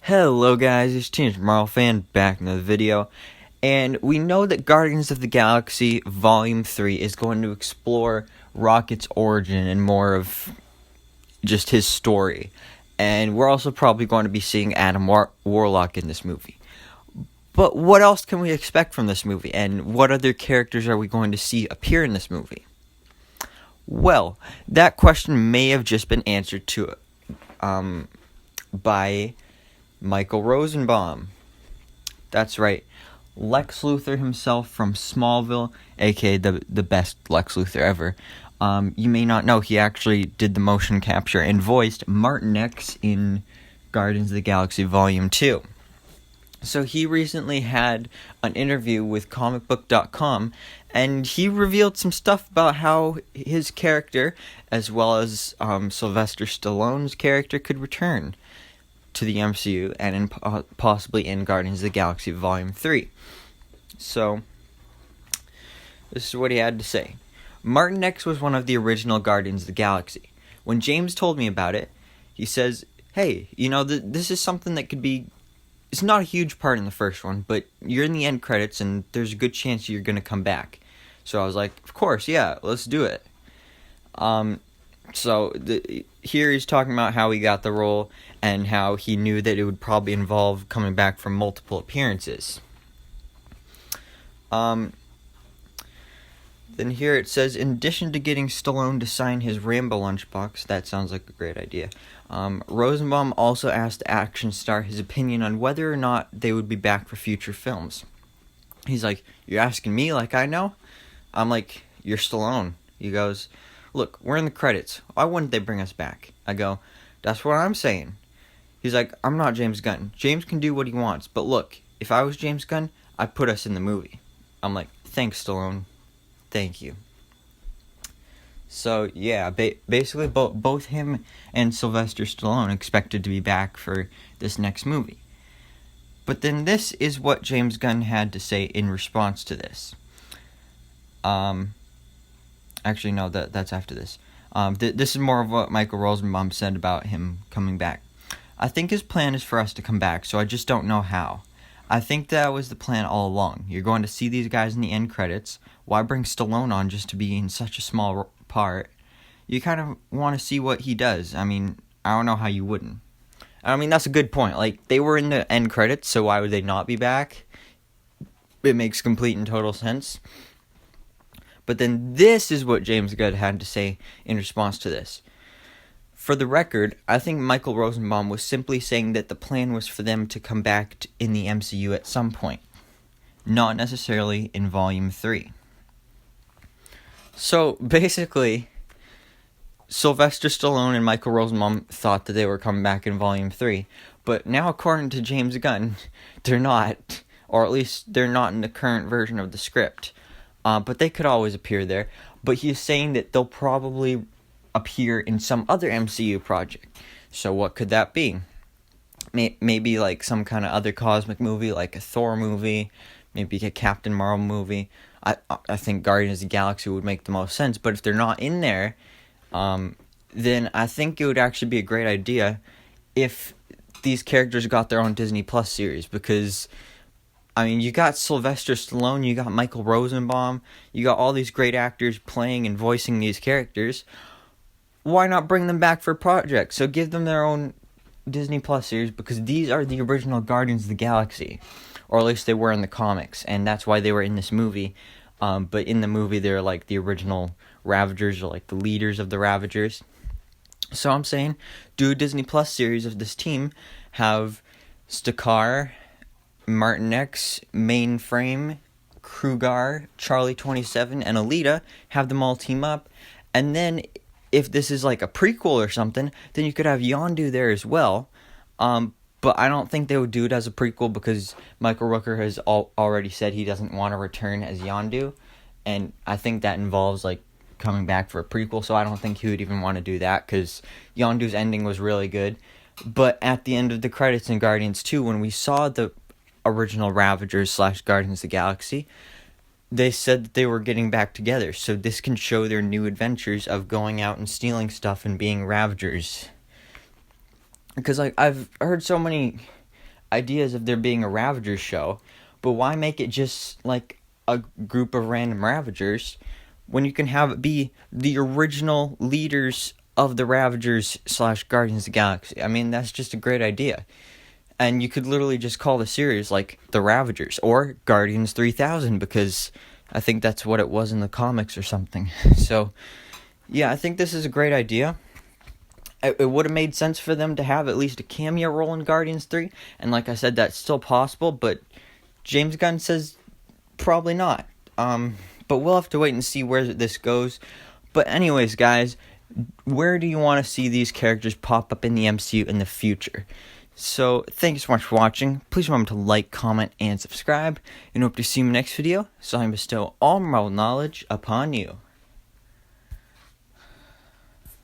Hello guys, it's Teenage Marvel Fan back in the video, and we know that Guardians of the Galaxy Volume 3 is going to explore Rocket's origin and more of just his story, and we're also probably going to be seeing Adam Warlock in this movie. But what else can we expect from this movie, and what other characters are we going to see appear in this movie? Well, that question may have just been answered to by Michael Rosenbaum. That's right. Lex Luthor himself from Smallville, aka the best Lex Luthor ever. You may not know he actually did the motion capture and voiced Martin X in Guardians of the Galaxy Volume 2. So he recently had an interview with comicbook.com, and he revealed some stuff about how his character, as well as Sylvester Stallone's character, could return to the MCU and possibly in Guardians of the Galaxy Volume 3. So, this is what he had to say. Martin X was one of the original Guardians of the Galaxy. When James told me about it, he says, hey, this is something that could be... It's not a huge part in the first one, but you're in the end credits and there's a good chance you're going to come back. So I was like, of course, yeah, let's do it. Here he's talking about how he got the role and how he knew that it would probably involve coming back from multiple appearances. Then here it says, in addition to getting Stallone to sign his Rambo lunchbox, that sounds like a great idea, Rosenbaum also asked the action star his opinion on whether or not they would be back for future films. He's like, you're asking me like I know? I'm like, you're Stallone. He goes, look, we're in the credits. Why wouldn't they bring us back? I go, that's what I'm saying. He's like, I'm not James Gunn. James can do what he wants. But look, if I was James Gunn, I'd put us in the movie. I'm like, thanks, Stallone. Thank you. So, yeah, basically both him and Sylvester Stallone expected to be back for this next movie. But then this is what James Gunn had to say in response to this. Actually, no, that's after this. This is more of what Michael Rosenbaum said about him coming back. I think his plan is for us to come back, so I just don't know how. I think that was the plan all along. You're going to see these guys in the end credits. Why bring Stallone on just to be in such a small part? You kind of want to see what he does. I mean, I don't know how you wouldn't. I mean, that's a good point. Like, they were in the end credits, so why would they not be back? It makes complete and total sense. But then this is what James Gunn had to say in response to this. For the record, I think Michael Rosenbaum was simply saying that the plan was for them to come back in the MCU at some point, not necessarily in Volume 3. So, basically, Sylvester Stallone and Michael Rosenbaum thought that they were coming back in Volume 3, but now according to James Gunn, they're not, or at least they're not in the current version of the script. But they could always appear there. But he's saying that they'll probably appear in some other MCU project. So what could that be? Maybe like some kind of other cosmic movie, like a Thor movie, maybe a Captain Marvel movie. I think Guardians of the Galaxy would make the most sense. But if they're not in there, then I think it would actually be a great idea if these characters got their own Disney Plus series. Because, I mean, you got Sylvester Stallone, you got Michael Rosenbaum, you got all these great actors playing and voicing these characters. Why not bring them back for a project? So give them their own Disney Plus series, because these are the original Guardians of the Galaxy. Or at least they were in the comics, and that's why they were in this movie. But in the movie, they're like the original Ravagers, or like the leaders of the Ravagers. So I'm saying, do a Disney Plus series of this team, have Stakar, Martin X, Mainframe, Krugar, Charlie 27, and Alita, have them all team up, and then if this is like a prequel or something, then you could have Yondu there as well. But I don't think they would do it as a prequel, because Michael Rooker has already said he doesn't want to return as Yondu, and I think that involves like coming back for a prequel, so I don't think he would even want to do that, because Yondu's ending was really good. But at the end of the credits in Guardians 2, when we saw the original Ravagers / Guardians of the Galaxy, they said that they were getting back together, so this can show their new adventures of going out and stealing stuff and being Ravagers. Because I've heard so many ideas of there being a Ravagers show, but why make it just like a group of random Ravagers when you can have it be the original leaders of the Ravagers / Guardians of the Galaxy? I mean, that's just a great idea. And you could literally just call the series like The Ravagers or Guardians 3000, because I think that's what it was in the comics or something. So, yeah, I think this is a great idea. It would have made sense for them to have at least a cameo role in Guardians 3. And like I said, that's still possible, but James Gunn says probably not. But we'll have to wait and see where this goes. But anyways, guys, where do you want to see these characters pop up in the MCU in the future? So, thank you so much for watching. Please remember to like, comment, and subscribe. And hope to see you in the next video, so I bestow all Marvel knowledge upon you.